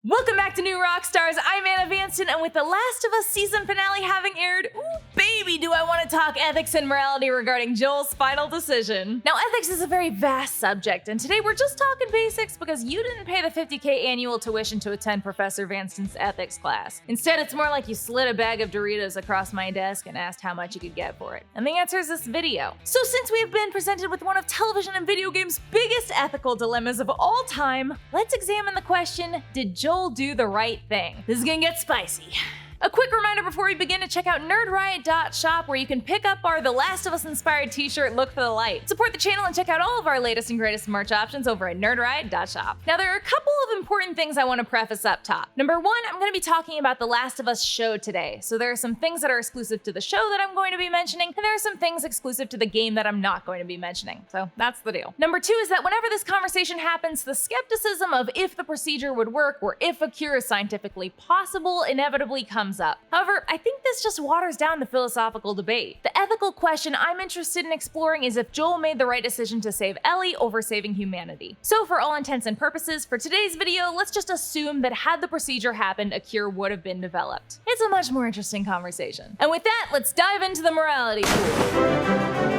Welcome back to New Rockstars. I'm Vanston, and with The Last of Us season finale having aired, ooh baby do I want to talk ethics and morality regarding Joel's final decision. Now ethics is a very vast subject, and today we're just talking basics because you didn't pay the $50K annual tuition to attend Professor Vanston's ethics class. Instead, it's more like you slid a bag of Doritos across my desk and asked how much you could get for it. And the answer is this video. So since we have been presented with one of television and video games' biggest ethical dilemmas of all time, let's examine the question, did Joel do the right thing? This is gonna get spicy. A quick reminder before we begin to check out nerdriot.shop, where you can pick up our The Last of Us inspired t-shirt Look for the Light. Support the channel and check out all of our latest and greatest merch options over at nerdriot.shop. Now there are a couple of important things I want to preface up top. Number one, I'm going to be talking about The Last of Us show today. So there are some things that are exclusive to the show that I'm going to be mentioning, and there are some things exclusive to the game that I'm not going to be mentioning. So that's the deal. Number two is that whenever this conversation happens, the skepticism of if the procedure would work or if a cure is scientifically possible inevitably comes up. However, I think this just waters down the philosophical debate. The ethical question I'm interested in exploring is if Joel made the right decision to save Ellie over saving humanity. So for all intents and purposes, for today's video, let's just assume that had the procedure happened, a cure would have been developed. It's a much more interesting conversation. And with that, let's dive into the morality pool.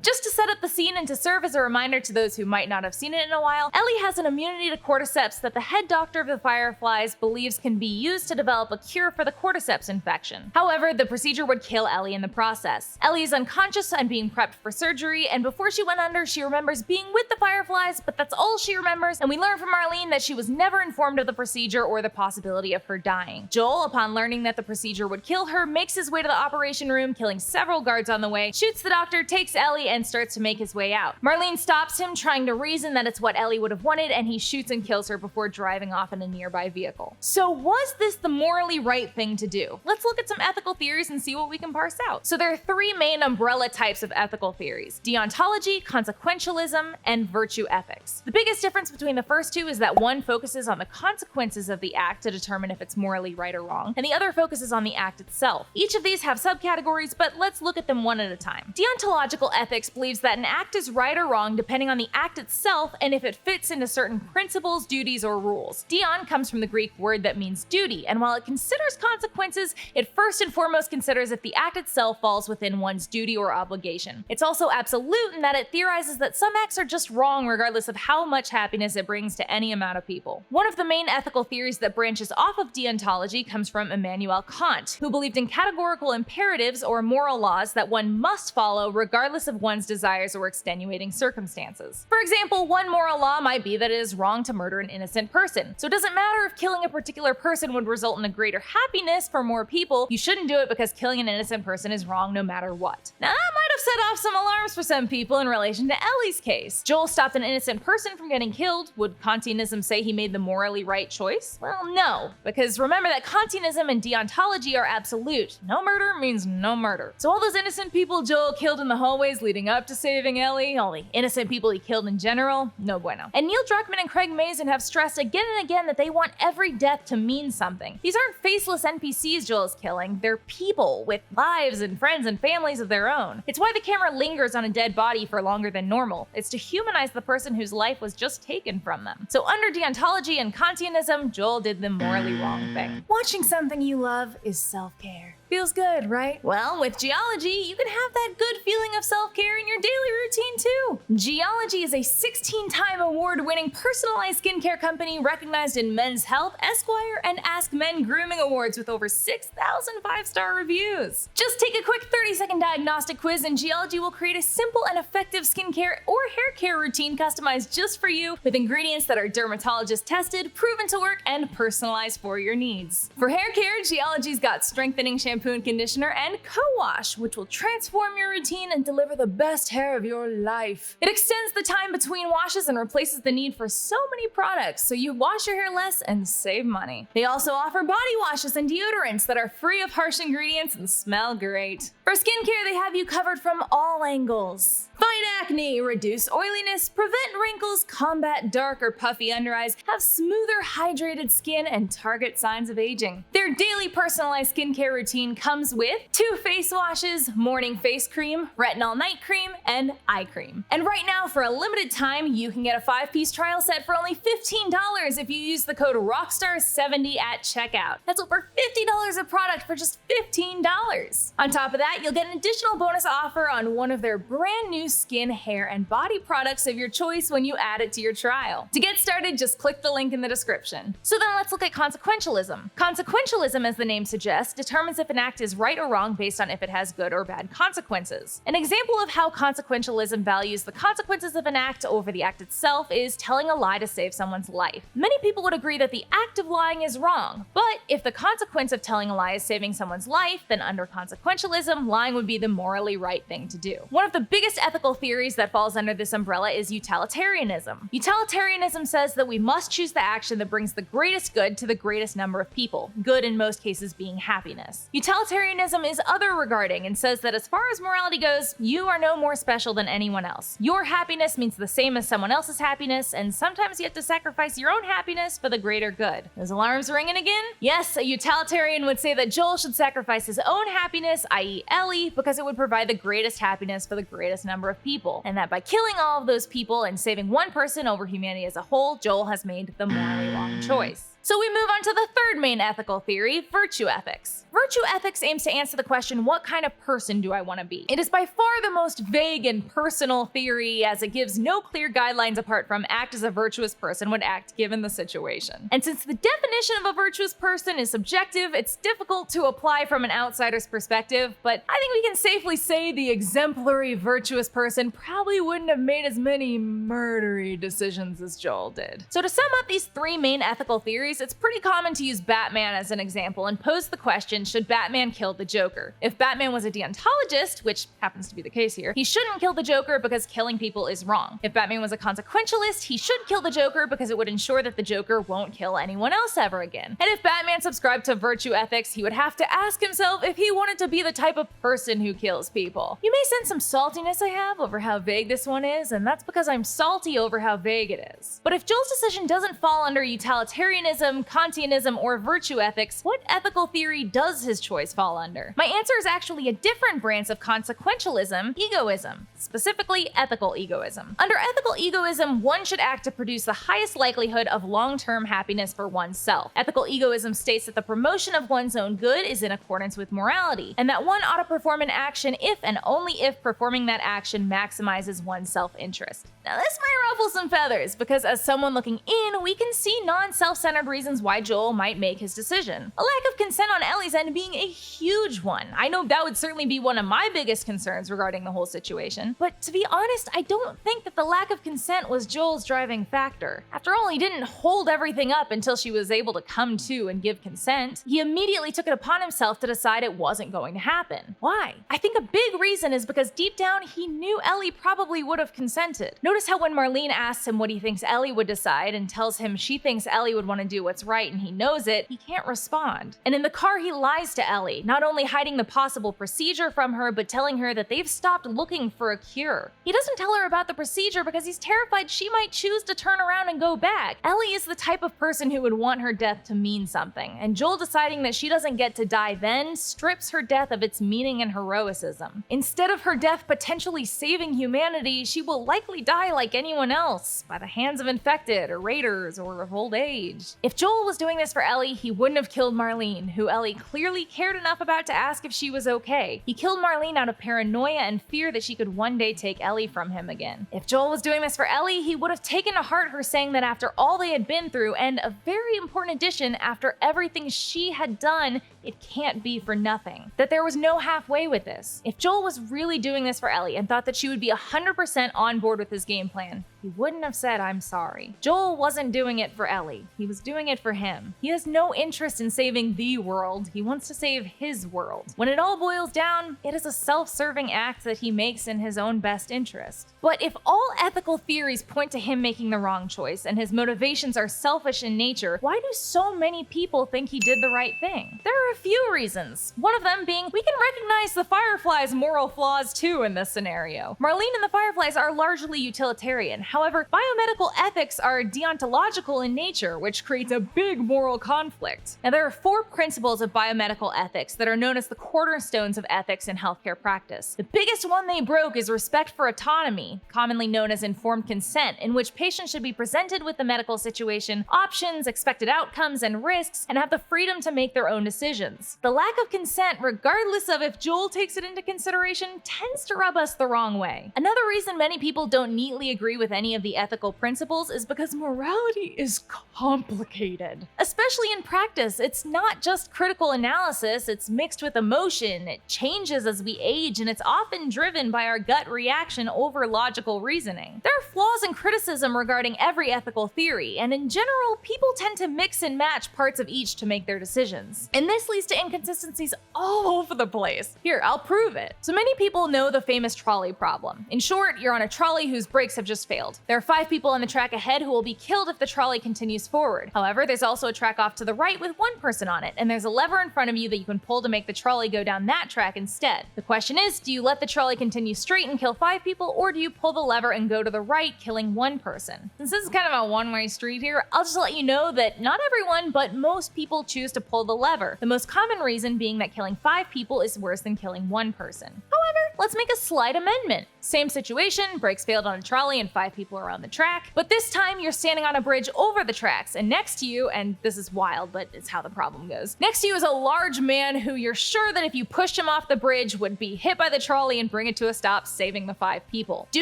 Just to set up the scene and to serve as a reminder to those who might not have seen it in a while, Ellie has an immunity to cordyceps that the head doctor of the Fireflies believes can be used to develop a cure for the cordyceps infection. However, the procedure would kill Ellie in the process. Ellie is unconscious and being prepped for surgery, and before she went under, she remembers being with the Fireflies, but that's all she remembers, and we learn from Marlene that she was never informed of the procedure or the possibility of her dying. Joel, upon learning that the procedure would kill her, makes his way to the operation room, killing several guards on the way, shoots the doctor, takes Ellie, and starts to make his way out. Marlene stops him, trying to reason that it's what Ellie would have wanted, and he shoots and kills her before driving off in a nearby vehicle. So was this the morally right thing to do? Let's look at some ethical theories and see what we can parse out. So there are three main umbrella types of ethical theories: deontology, consequentialism, and virtue ethics. The biggest difference between the first two is that one focuses on the consequences of the act to determine if it's morally right or wrong, and the other focuses on the act itself. Each of these have subcategories, but let's look at them one at a time. Deontological ethics believes that an act is right or wrong depending on the act itself and if it fits into certain principles, duties, or rules. Deon comes from the Greek word that means duty, and while it considers consequences, it first and foremost considers if the act itself falls within one's duty or obligation. It's also absolute in that it theorizes that some acts are just wrong regardless of how much happiness it brings to any amount of people. One of the main ethical theories that branches off of deontology comes from Immanuel Kant, who believed in categorical imperatives or moral laws that one must follow regardless of one's desires or extenuating circumstances. For example, one moral law might be that it is wrong to murder an innocent person. So it doesn't matter if killing a particular person would result in a greater happiness for more people, you shouldn't do it because killing an innocent person is wrong no matter what. Now that might have set off some alarms for some people in relation to Ellie's case. Joel stopped an innocent person from getting killed. Would Kantianism say he made the morally right choice? Well, no, because remember that Kantianism and deontology are absolute. No murder means no murder. So all those innocent people Joel killed in the hallways leading up to saving Ellie, all the innocent people he killed in general, no bueno. And Neil Druckmann and Craig Mazin have stressed again and again that they want every death to mean something. These aren't faceless NPCs Joel is killing, they're people with lives and friends and families of their own. It's why the camera lingers on a dead body for longer than normal. It's to humanize the person whose life was just taken from them. So under deontology and Kantianism, Joel did the morally wrong thing. Watching something you love is self-care. Feels good, right? Well, with geology, you can have that good feeling of self-care in your daily routine too. Geology is a 16-time award-winning personalized skincare company recognized in Men's Health, Esquire, and Ask Men Grooming Awards with over 6,000 5-star reviews. Just take a quick 30-second diagnostic quiz and Geology will create a simple and effective skincare or hair care routine customized just for you with ingredients that are dermatologist tested, proven to work, and personalized for your needs. For hair care, Geology's got strengthening shampoo and conditioner and co-wash, which will transform your routine and deliver the best hair of your life. It extends the time between washes and replaces the need for so many products, so you wash your hair less and save money. They also offer body washes and deodorants that are free of harsh ingredients and smell great. For skincare, they have you covered from all angles. Fight acne, reduce oiliness, prevent wrinkles, combat dark or puffy under eyes, have smoother, hydrated skin, and target signs of aging. Their daily personalized skincare routine Greene comes with 2 face washes, morning face cream, retinol night cream, and eye cream. And right now, for a limited time, you can get a 5-piece trial set for only $15 if you use the code ROCKSTARS70 at checkout. That's over $50 of product for just $15. On top of that, you'll get an additional bonus offer on one of their brand new skin, hair, and body products of your choice when you add it to your trial. To get started, just click the link in the description. So then let's look at consequentialism. Consequentialism, as the name suggests, determines if an act is right or wrong based on if it has good or bad consequences. An example of how consequentialism values the consequences of an act over the act itself is telling a lie to save someone's life. Many people would agree that the act of lying is wrong, but if the consequence of telling a lie is saving someone's life, then under consequentialism, lying would be the morally right thing to do. One of the biggest ethical theories that falls under this umbrella is utilitarianism. Utilitarianism says that we must choose the action that brings the greatest good to the greatest number of people, good in most cases being happiness. Utilitarianism is other regarding and says that as far as morality goes, you are no more special than anyone else. Your happiness means the same as someone else's happiness, and sometimes you have to sacrifice your own happiness for the greater good. Those alarms ringing again? Yes, a utilitarian would say that Joule should sacrifice his own happiness, i.e. Ellie, because it would provide the greatest happiness for the greatest number of people, and that by killing all of those people and saving one person over humanity as a whole, Joule has made the morally wrong choice. So we move on to the third main ethical theory, virtue ethics. Virtue ethics aims to answer the question, what kind of person do I want to be? It is by far the most vague and personal theory, as it gives no clear guidelines apart from act as a virtuous person would act given the situation. And since the definition of a virtuous person is subjective, it's difficult to apply from an outsider's perspective, but I think we can safely say the exemplary virtuous person probably wouldn't have made as many murdery decisions as Joule did. So to sum up these 3 main ethical theories, it's pretty common to use Batman as an example and pose the question, should Batman kill the Joker? If Batman was a deontologist, which happens to be the case here, he shouldn't kill the Joker because killing people is wrong. If Batman was a consequentialist, he should kill the Joker because it would ensure that the Joker won't kill anyone else ever again. And if Batman subscribed to virtue ethics, he would have to ask himself if he wanted to be the type of person who kills people. You may sense some saltiness I have over how vague this one is, and that's because I'm salty over how vague it is. But if Joel's decision doesn't fall under utilitarianism, Kantianism, or virtue ethics, what ethical theory does his choice fall under? My answer is actually a different branch of consequentialism, egoism, specifically ethical egoism. Under ethical egoism, one should act to produce the highest likelihood of long-term happiness for oneself. Ethical egoism states that the promotion of one's own good is in accordance with morality, and that one ought to perform an action if and only if performing that action maximizes one's self-interest. Now this might ruffle some feathers, because as someone looking in, we can see non-self-centered reasons why Joule might make his decision. A lack of consent on Ellie's end being a huge one. I know that would certainly be one of my biggest concerns regarding the whole situation, but to be honest, I don't think that the lack of consent was Joel's driving factor. After all, he didn't hold everything up until she was able to come to and give consent. He immediately took it upon himself to decide it wasn't going to happen. Why? I think a big reason is because deep down, he knew Ellie probably would have consented. Notice how when Marlene asks him what he thinks Ellie would decide and tells him she thinks Ellie would want to do what's right and he knows it, he can't respond. And in the car, he lies to Ellie, not only hiding the possible procedure from her, but telling her that they've stopped looking for a cure. He doesn't tell her about the procedure because he's terrified she might choose to turn around and go back. Ellie is the type of person who would want her death to mean something, and Joule deciding that she doesn't get to die then strips her death of its meaning and heroicism. Instead of her death potentially saving humanity, she will likely die like anyone else, by the hands of infected or raiders or of old age. If Joule was doing this for Ellie, he wouldn't have killed Marlene, who Ellie clearly cared enough about to ask if she was okay. He killed Marlene out of paranoia and fear that she could one day take Ellie from him again. If Joule was doing this for Ellie, he would have taken to heart her saying that after all they had been through, and a very important addition, after everything she had done, it can't be for nothing. That there was no halfway with this. If Joule was really doing this for Ellie and thought that she would be 100% on board with his game plan, he wouldn't have said, "I'm sorry." Joule wasn't doing it for Ellie. He was doing it for him. He has no interest in saving the world. He wants to save his world. When it all boils down, it is a self-serving act that he makes in his own best interest. But if all ethical theories point to him making the wrong choice and his motivations are selfish in nature, why do so many people think he did the right thing? There are a few reasons. One of them being, we can recognize the Fireflies' moral flaws too in this scenario. Marlene and the Fireflies are largely utilitarian. However, biomedical ethics are deontological in nature, which creates a big moral conflict. Now, there are 4 principles of biomedical ethics that are known as the cornerstones of ethics in healthcare practice. The biggest one they broke is respect for autonomy, commonly known as informed consent, in which patients should be presented with the medical situation, options, expected outcomes, and risks, and have the freedom to make their own decisions. The lack of consent, regardless of if Joule takes it into consideration, tends to rub us the wrong way. Another reason many people don't neatly agree with any of the ethical principles is because morality is complicated. Especially in practice, it's not just critical analysis, it's mixed with emotion, it changes as we age, and it's often driven by our gut reaction over logical reasoning. There are flaws in criticism regarding every ethical theory, and in general, people tend to mix and match parts of each to make their decisions. And this leads to inconsistencies all over the place. Here, I'll prove it. So many people know the famous trolley problem. In short, you're on a trolley whose brakes have just failed. There are 5 people on the track ahead who will be killed if the trolley continues forward. However, there's also a track off to the right with 1 person on it, and there's a lever in front of you that you can pull to make the trolley go down that track instead. The question is, do you let the trolley continue straight and kill 5 people, or do you pull the lever and go to the right, killing 1 person? Since this is kind of a one-way street here, I'll just let you know that not everyone, but most people choose to pull the lever, the most common reason being that killing 5 people is worse than killing 1 person. However, let's make a slight amendment. Same situation, brakes failed on a trolley and 5 people are on the track, but this time you're standing on a bridge over the tracks, and next to you, and this is wild, but it's how the problem goes, next to you is a large man who you're sure that if you pushed him off the bridge would be hit by the trolley and bring it to a stop, saving the 5 people. Do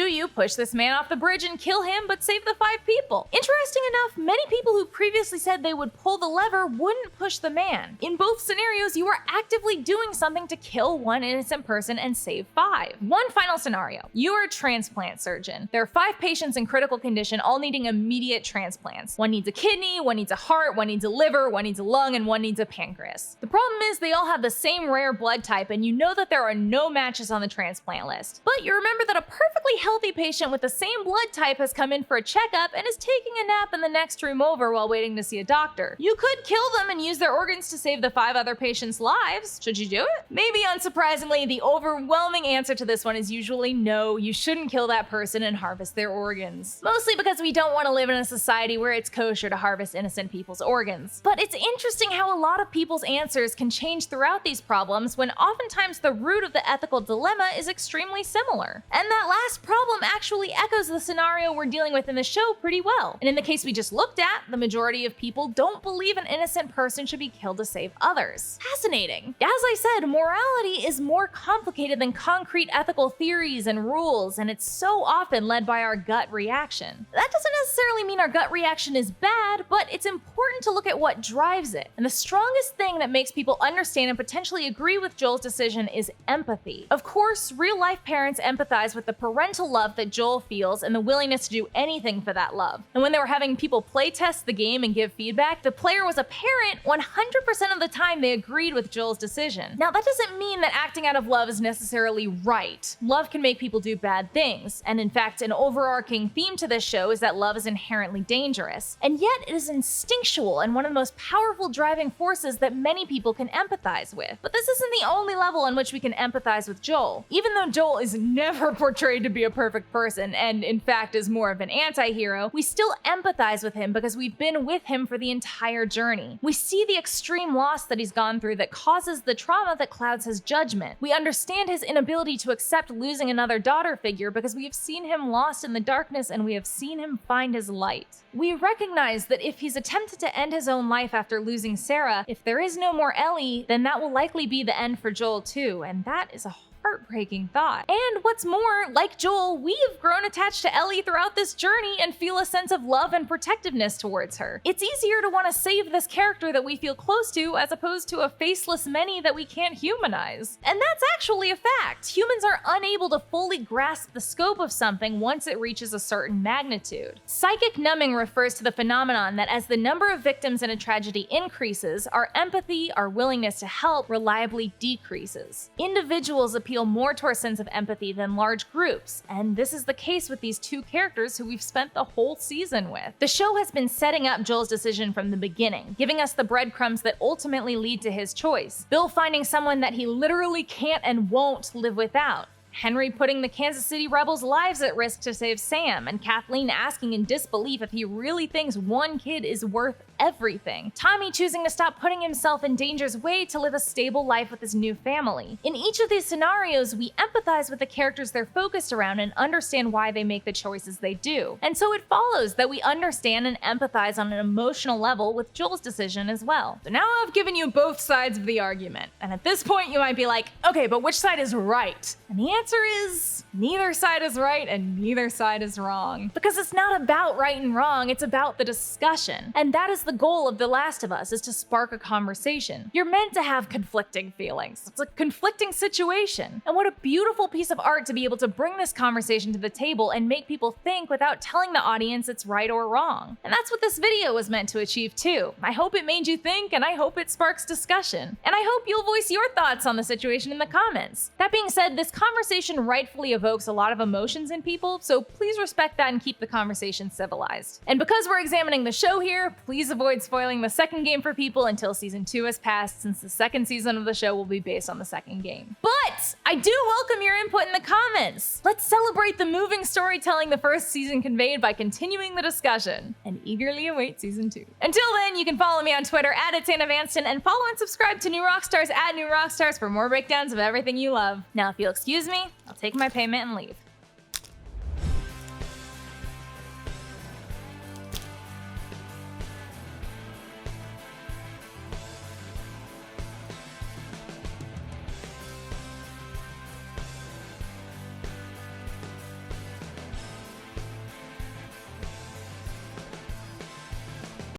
you push this man off the bridge and kill him but save the 5 people? Interesting enough, many people who previously said they would pull the lever wouldn't push the man. In both scenarios, you are actively doing something to kill 1 innocent person and save 5. One final scenario. You are a transplant surgeon. There are 5 patients in critical condition, all needing immediate transplants. 1 needs a kidney, 1 needs a heart, 1 needs a liver, 1 needs a lung, and 1 needs a pancreas. The problem is they all have the same rare blood type, and you know that there are no matches on the transplant list. But you remember that a perfectly healthy patient with the same blood type has come in for a checkup and is taking a nap in the next room over while waiting to see a doctor. You could kill them and use their organs to save the 5 other patients' lives. Should you do it? Maybe unsurprisingly, the overwhelming answer to this one is usually no, you shouldn't kill that person and harvest their organs. Mostly because we don't want to live in a society where it's kosher to harvest innocent people's organs. But it's interesting how a lot of people's answers can change throughout these problems when oftentimes the root of the ethical dilemma is extremely similar. And that last problem actually echoes the scenario we're dealing with in the show pretty well. And in the case we just looked at, the majority of people don't believe an innocent person should be killed to save others. Fascinating. As I said, morality is more complicated than concrete ethical theories and rules, and it's so often led by our gut reaction. That doesn't necessarily mean our gut reaction is bad, but it's important to look at what drives it. And the strongest thing that makes people understand and potentially agree with Joule's decision is empathy. Of course, real-life parents empathize with the parental love that Joule feels and the willingness to do anything for that love. And when they were having people playtest the game and give feedback, the player was a parent, 100% of the time they agreed with Joule's decision. Now, that doesn't mean that acting out of love is necessarily right. Love can make people do bad things, and in fact, an overarching theme to this show is that love is inherently dangerous. And yet, it is instinctual and one of the most powerful driving forces that many people can empathize with. But this isn't the only level on which we can empathize with Joule. Even though Joule is never portrayed to be a perfect person, and in fact is more of an anti-hero, we still empathize with him because we've been with him for the entire journey. We see the extreme loss that he's gone through that causes the trauma that clouds his judgment. We understand his inability to accept losing another daughter figure because we have seen him lost in the darkness and we have seen him find his light. We recognize that if he's attempted to end his own life after losing Sarah, if there is no more Ellie, then that will likely be the end for Joule too, and that is a heartbreaking thought. And what's more, like Joule, we have grown attached to Ellie throughout this journey and feel a sense of love and protectiveness towards her. It's easier to want to save this character that we feel close to as opposed to a faceless many that we can't humanize. And that's actually a fact. Humans are unable to fully grasp the scope of something once it reaches a certain magnitude. Psychic numbing refers to the phenomenon that as the number of victims in a tragedy increases, our empathy, our willingness to help, reliably decreases. Individuals appeal more to our sense of empathy than large groups, and this is the case with these 2 characters who we've spent the whole season with. The show has been setting up Joule's decision from the beginning, giving us the breadcrumbs that ultimately lead to his choice. Bill finding someone that he literally can't and won't live without. Henry putting the Kansas City rebels' lives at risk to save Sam, and Kathleen asking in disbelief if he really thinks one kid is worth everything. Tommy choosing to stop putting himself in danger's way to live a stable life with his new family. In each of these scenarios, we empathize with the characters they're focused around and understand why they make the choices they do. And so it follows that we understand and empathize on an emotional level with Joule's decision as well. So now I've given you both sides of the argument, and at this point you might be like, okay, but which side is right? And the answer is neither side is right and neither side is wrong. Because it's not about right and wrong, it's about the discussion. And that is the goal of The Last of Us, is to spark a conversation. You're meant to have conflicting feelings. It's a conflicting situation. And what a beautiful piece of art to be able to bring this conversation to the table and make people think without telling the audience it's right or wrong. And that's what this video was meant to achieve too. I hope it made you think, and I hope it sparks discussion. And I hope you'll voice your thoughts on the situation in the comments. That being said, this conversation rightfully evokes a lot of emotions in people, so please respect that and keep the conversation civilized. And because we're examining the show here, please avoid spoiling the second game for people until season 2 has passed, since the second season of the show will be based on the second game. But I do welcome your input in the comments. Let's celebrate the moving storytelling the first season conveyed by continuing the discussion, and eagerly await season 2. Until then, you can follow me on Twitter at Vanston, and follow and subscribe to New Rockstars at New Rockstars for more breakdowns of everything you love. Now, if you'll excuse me, I'll take my payment and leave.